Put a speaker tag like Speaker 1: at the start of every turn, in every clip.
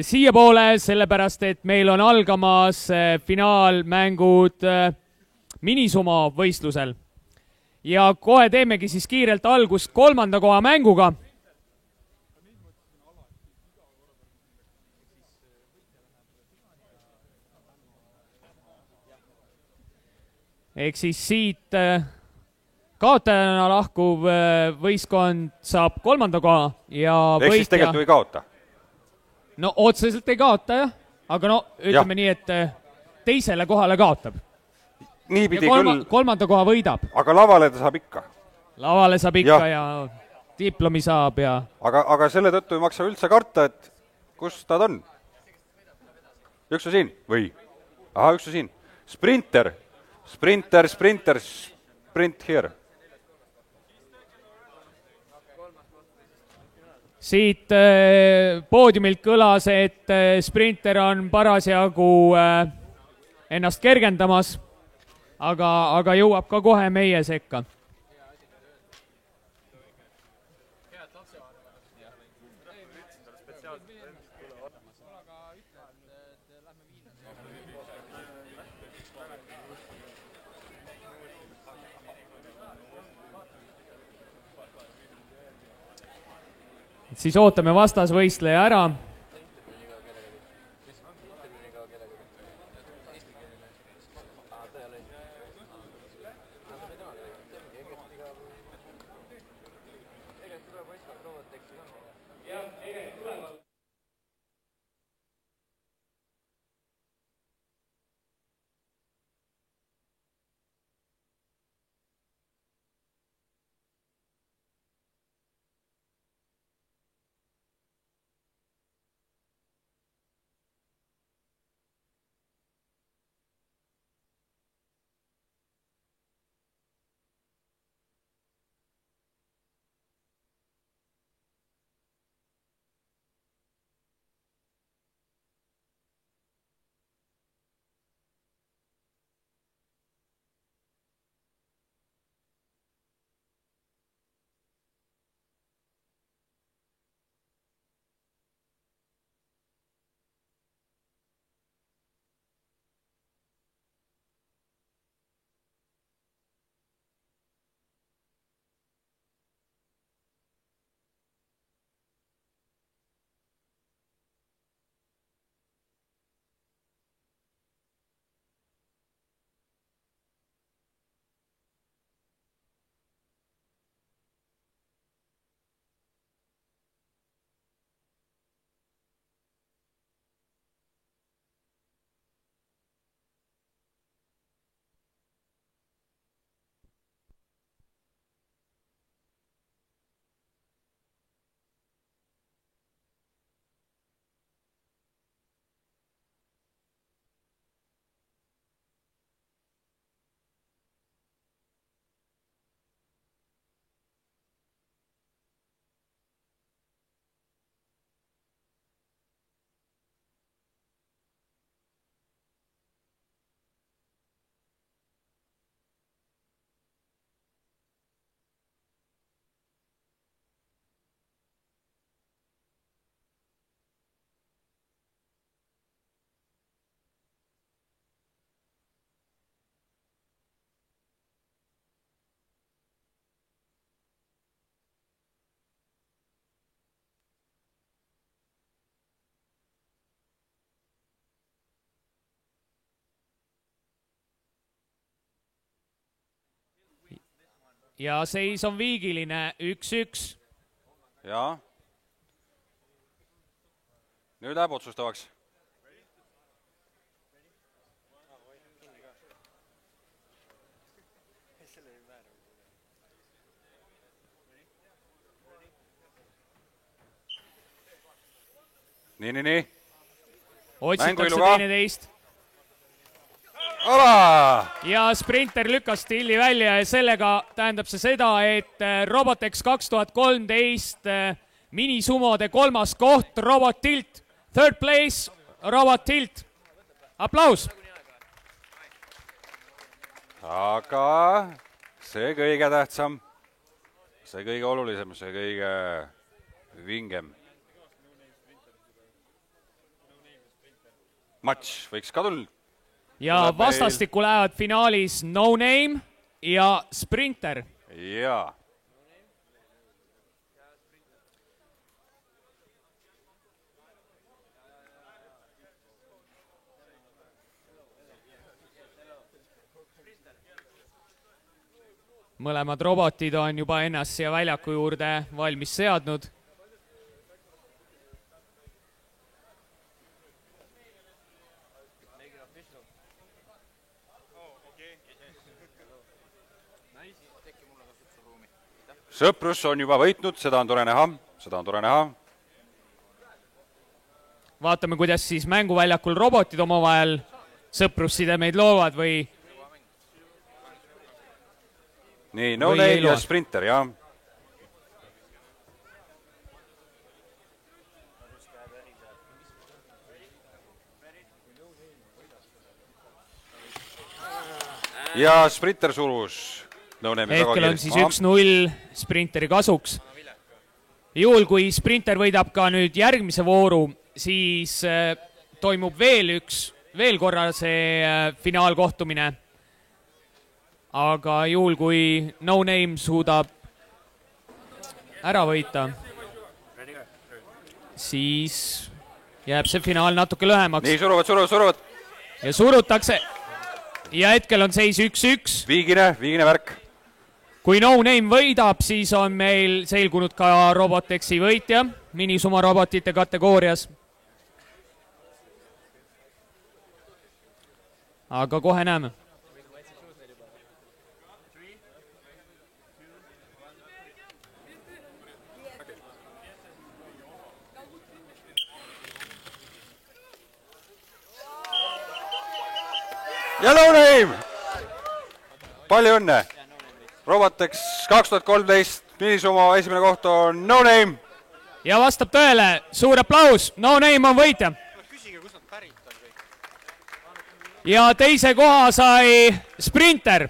Speaker 1: siia poole, sellepärast et meil on algamas finaalmängud minisumo võistlusel. Ja kohe teemegi siis kiirelt algust 3. koha mänguga. Ehk siis siit kaotajana lahkuv võistkond saab 3. koha ja
Speaker 2: ehk siis tegelikult ju ei kaota?
Speaker 1: No otseselt ei kaota jah, aga no ütleme nii, et teisele kohale kaotab.
Speaker 2: Niipidi
Speaker 1: ja 3. koha võidab.
Speaker 2: Aga lavale ta saab ikka?
Speaker 1: Lavale saab ikka ja diplomi saab ja...
Speaker 2: Aga selle tõttu ei maksa üldse karta, et kus ta on? Üks on siin? Või? Aha, üks on siin. Sprinter, sprint here.
Speaker 1: Siit poodiumilt kõlas, et sprinter on parasjagu ennast kergendamas, aga jõuab ka kohe meie sekka. Siis ootame vastasvõistleja ära. Ja seis on viigiline 1-1.
Speaker 2: Ja. Nüüd läheb otsustavaks. Nii.
Speaker 1: Otsitakse teineteist. Ja sprinter lükkas tilli välja ja sellega tähendab see seda, et Robotex 2013 minisumode 3. koht Robot Tilt. Third place Robot Tilt. Aplaus!
Speaker 2: Aga see kõige tähtsam, see kõige olulisem, see kõige vingem. matš võiks ka tulla.
Speaker 1: ja
Speaker 2: Tuleb
Speaker 1: vastastikku lähevad finaalis No Name ja Sprinter.
Speaker 2: Jaa.
Speaker 1: Mõlemad robotid on juba ennast siia väljaku juurde valmis seadnud.
Speaker 2: Sõprus on juba võitnud, seda on tore näha, seda on tore näha.
Speaker 1: Vaatame, kuidas siis mänguväljakul robotid omavahel sõprussidemeid loovad või...
Speaker 2: Nii, No Name ja Sprinter, jah. Ja Sprinter surus. No
Speaker 1: hetkel on siis 1-0 Sprinteri kasuks. Juhul, kui Sprinter võidab ka nüüd järgmise vooru, siis toimub veel korra see finaalkohtumine. Aga juhul, kui No Name suudab ära võita, siis jääb see finaal natuke lühemaks.
Speaker 2: Nii, suruvad.
Speaker 1: Ja surutakse. Ja hetkel on seis 1-1.
Speaker 2: Viigine värk.
Speaker 1: Kui No Name võidab, siis on meil selgunud ka Robotexi võitja minisumma robotite kategoorias. Aga kohe näeme.
Speaker 2: Ja No Name! Palju õnne! Robotex 2013, minisumma esimene koht on No Name.
Speaker 1: Ja vastab tõele, suur aplaus, No Name on võitja. Ja teise koha sai Sprinter.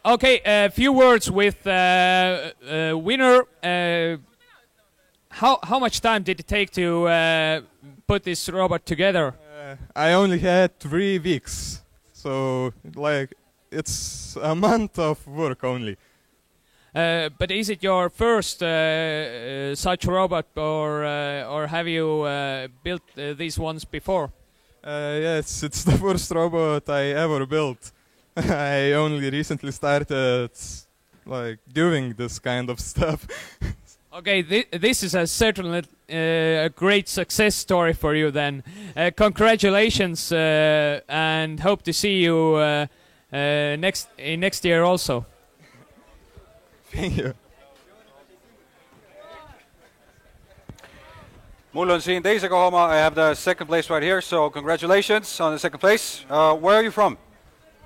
Speaker 1: Okay, a few words with winner. How much time did it take to put this robot together?
Speaker 3: I only had 3 weeks, so like it's a month of work only.
Speaker 1: But is it your first such robot, or have you built these ones before?
Speaker 3: Yes, it's the first robot I ever built. I only recently started like doing this kind of stuff.
Speaker 1: Okay, this is certainly a great success story for you then. Congratulations and hope to see you next year also.
Speaker 3: Thank you.
Speaker 2: Mul on siin teise koha oma. I have the second place right here, so congratulations on the second place. Where are you from?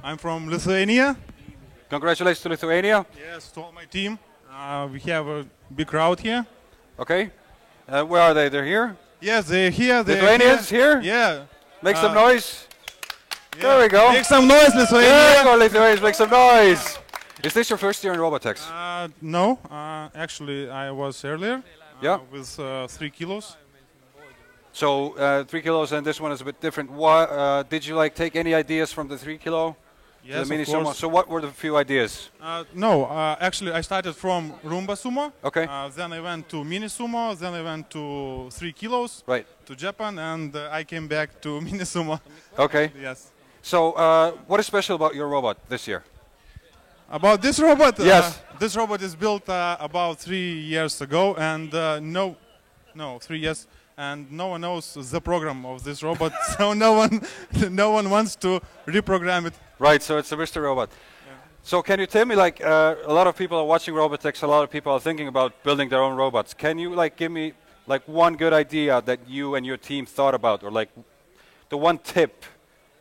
Speaker 4: I'm from Lithuania.
Speaker 2: Congratulations to Lithuania.
Speaker 4: Yes, to all my team. We have a big crowd here.
Speaker 2: Okay. Where are they? They're here?
Speaker 4: Yes, they're here.
Speaker 2: Lithuanians here?
Speaker 4: Yeah.
Speaker 2: Make some noise.
Speaker 4: Yeah.
Speaker 2: There we go.
Speaker 4: Make some noise, Lithuania.
Speaker 2: There we go, Lithuanians. Make some noise. Is this your first year in Robotex?
Speaker 4: No. Actually, I was earlier.
Speaker 2: Yeah.
Speaker 4: With 3 kilos.
Speaker 2: So 3 kilos, and this one is a bit different. What, did you like take any ideas from the 3 kilo?
Speaker 4: Yes,
Speaker 2: the mini
Speaker 4: of course.
Speaker 2: sumo? So what were the few ideas?
Speaker 4: No, actually I started from Roomba Sumo.
Speaker 2: Okay.
Speaker 4: Then I went to Mini Sumo. Then I went to 3 kilos.
Speaker 2: Right.
Speaker 4: To Japan, and I came back to Mini Sumo.
Speaker 2: Okay.
Speaker 4: Yes.
Speaker 2: So what is special about your robot this year?
Speaker 4: About this robot?
Speaker 2: Yes.
Speaker 4: This robot is built about 3 years ago, and 3 years. And no one knows the program of this robot, so no one wants to reprogram it.
Speaker 2: Right, so it's a Mr. Robot. Yeah. So can you tell me, like, a lot of people are watching Robotex, a lot of people are thinking about building their own robots. Can you, like, give me, like, one good idea that you and your team thought about, or, like, the one tip?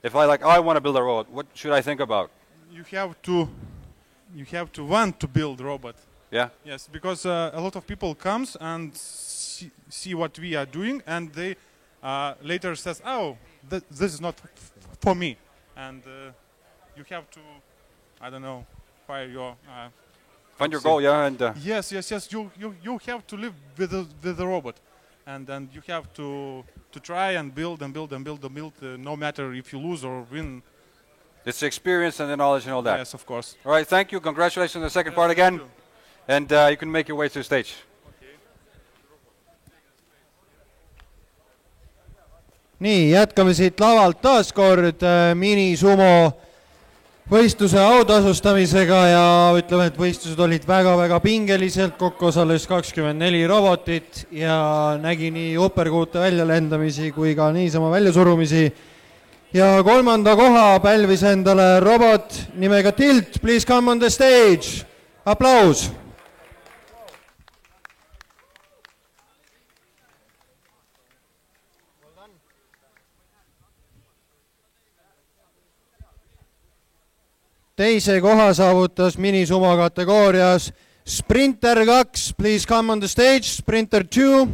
Speaker 2: If I want to build a robot, what should I think about?
Speaker 4: You have to want to build robot.
Speaker 2: Yeah?
Speaker 4: Yes, because a lot of people comes and see what we are doing, and they later says, oh, this is not for me. And you have to, I don't know, fire your
Speaker 2: Find your goal, yeah, and
Speaker 4: yes. You have to live with the robot, and you have to try and build, no matter if you lose or win.
Speaker 2: it's the experience and the knowledge and all that.
Speaker 4: Yes, of course.
Speaker 2: All right, thank you. Congratulations on the second part again, and you can make your way to the stage.
Speaker 5: Nii, jätkame siit lavalt taas kord minisumo võistluse autasustamisega ja ütleme, et võistlused olid väga-väga pingeliselt, kokku osales 24 robotit ja nägi nii uperkuute väljalendamisi kui ka niisama väljasurumisi. Ja kolmanda koha pälvis endale robot nimega Tilt. Please come on the stage. Aplaus! Teise koha saavutas minisumo kategoorias Sprinter 2. Please come on the stage. Sprinter 2.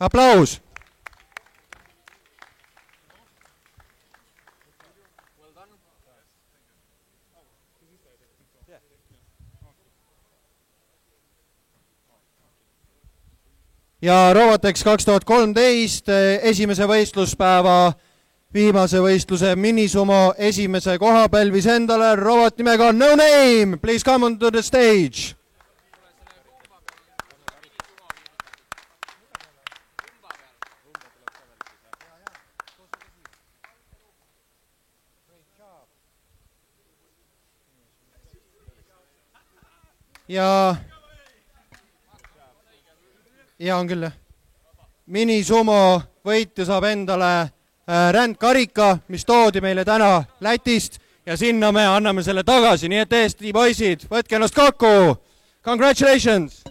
Speaker 5: Aplaus! Ja Robotex 2013 esimese võistluspäeva viimase võistluse minisumo esimese koha pälvis endale robot nimega No Name. Please come on to the stage. Ja on küll, jah. Minisumo võitja saab endale rändkarika, mis toodi meile täna Lätist ja sinna me anname selle tagasi, nii et Eesti poisid, võtke ennast kokku. Congratulations!